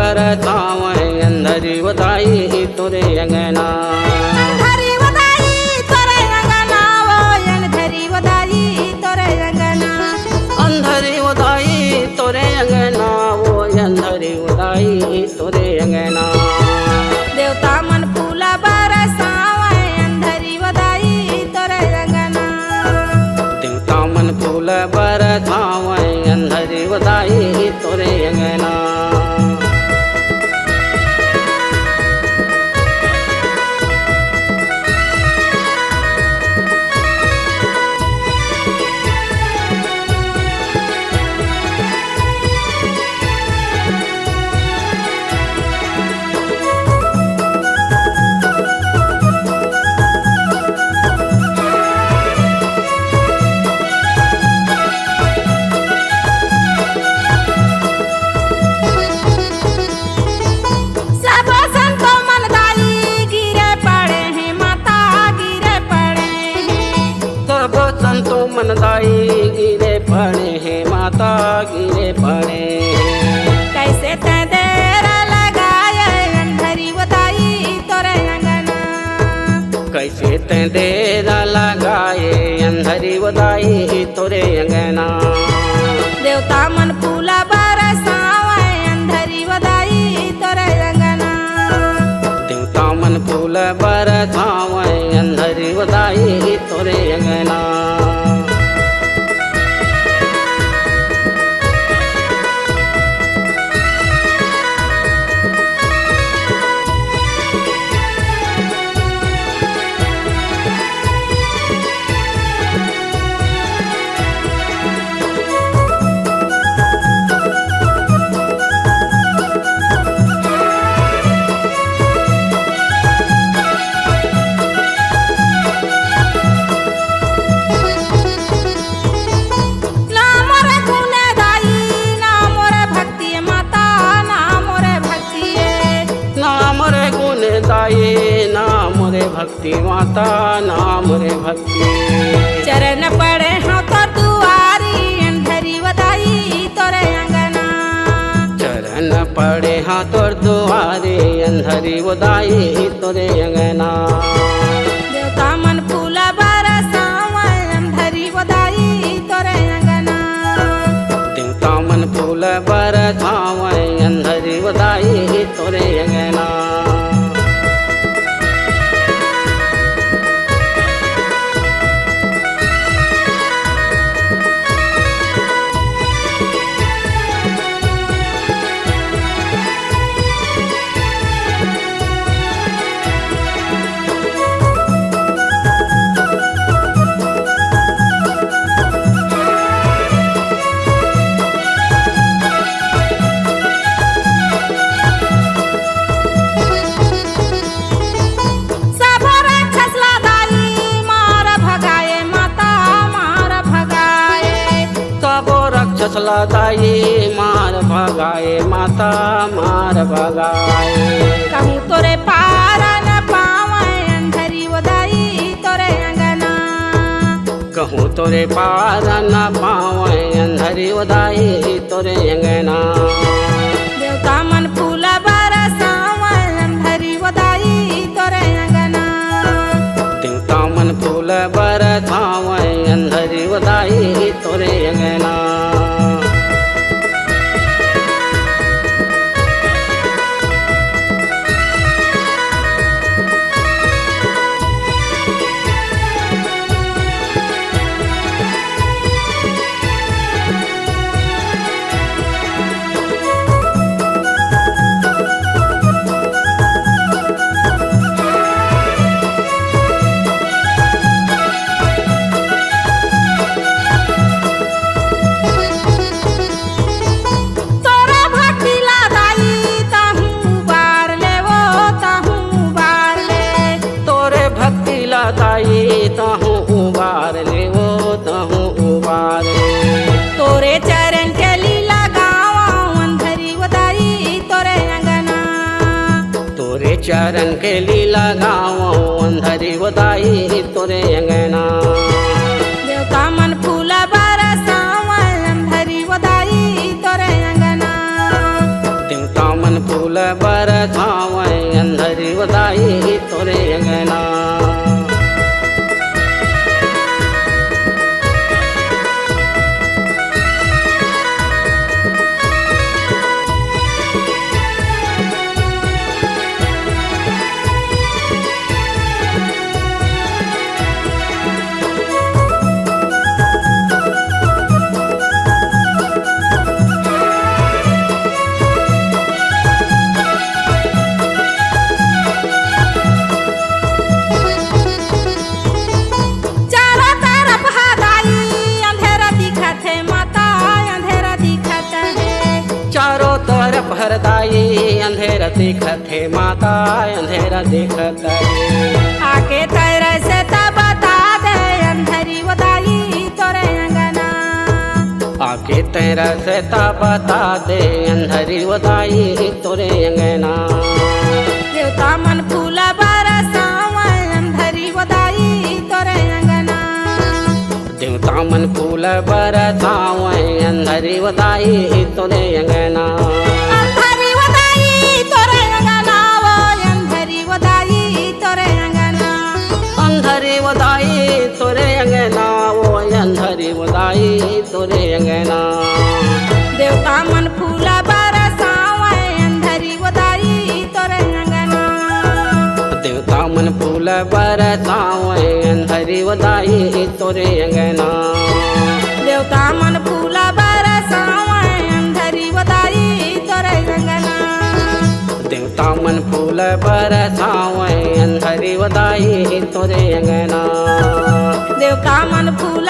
बरसावे अंधरी वदाई तोरे अंगना। अंधरी वदाई तोरे अंगना वो अंधरी वदाई तोरे अंगना। अंधरी वदाई तोरे अंगना वो अंधरी वदाई तोरे अंगना। देवता मन फूला बरसावे अंधरी वदाई तोरे अंगना। देवता मन फूल बरसावे अंधरी वदाई तोरे अंगना। संतो मनदाई गिरे पड़े हैं माता गिरे पड़े। कैसे तेरा लगाए अंधरी वदाई तोरे अंगना। कैसे तेरा लगाए अंधरी वदाई तोरे अंगना। देवता मन फूला बरसावे अंधरी वदाई तोरे अंगना। देवता मन फूल बरसावे अंधरी वदाई तोरे अंगना। नाम रे भक्ति माता नाम रे भक्ति। चरण पड़े हाँ तो दुआरी अंधरी वदाई तोरे अंगना। चरण पड़े हाँ तो दुआरी अंधरी वदाई तोरे अंगना। देवता मन फूला बरसावे अंधरी वदाई तोरे अंगना। देवता मन फूल बरसावे अंधरी वदाई तोरे अंगना। दाई मार भगाए माता मार भगाए। कहूँ तोरे पार न पावे अंधरी वदाई तोरे अंगना। कहूँ तोरे पार न पावे अंधरी वदाई तोरे अंगना। देवता मन फूला बरसावे अंधरी वदाई तोरे अंगना। देवता मन फूल बरसावे अंधरी वदाई तोरे अंगना। दाई ताहू उबार ले वो ताहू उबार ले। तोरे चरण के लीला गावा अंधरी वदाई तोरे अंगना। तोरे चरण के लीला गावा अंधरी वदाई तोरे अंगना। देवता मन फूला बरसावे अंधरी वदाई तोरे अंगना। देवता मन फूल दिखत है माता अंधेरा दिखत है। आके तेरे से तब बता दे अंधेरी बताई तोरे अंगना। आके तेरा से ता बता दे अंधेरी बताई तोरे अंगना। देवता मन फूल बरसावे अंधेरी बताई तोरे अंगना। देवता मन फूल बरसावे अंधेरी बताई तोरे अंगना। अंधेरी बताई तोरे अंगना वो अंधेरी बताई तोरे अंगना। अंधेरी बताई तोरे अंगना वो अंधेरी बताई तोरे अंगना। देवता मन फूल बरसावे अंधेरी बताई तोरे अंगना। देवता मन फूल बरसावे अंधेरी बताई तोरे अंगना। देवता मन फूल बरसावे अंधेरी बताई तोरे अंगना। देवता मन फूल बरसावे अंधेरी बताई तोरे अंगना। देवता मन फूल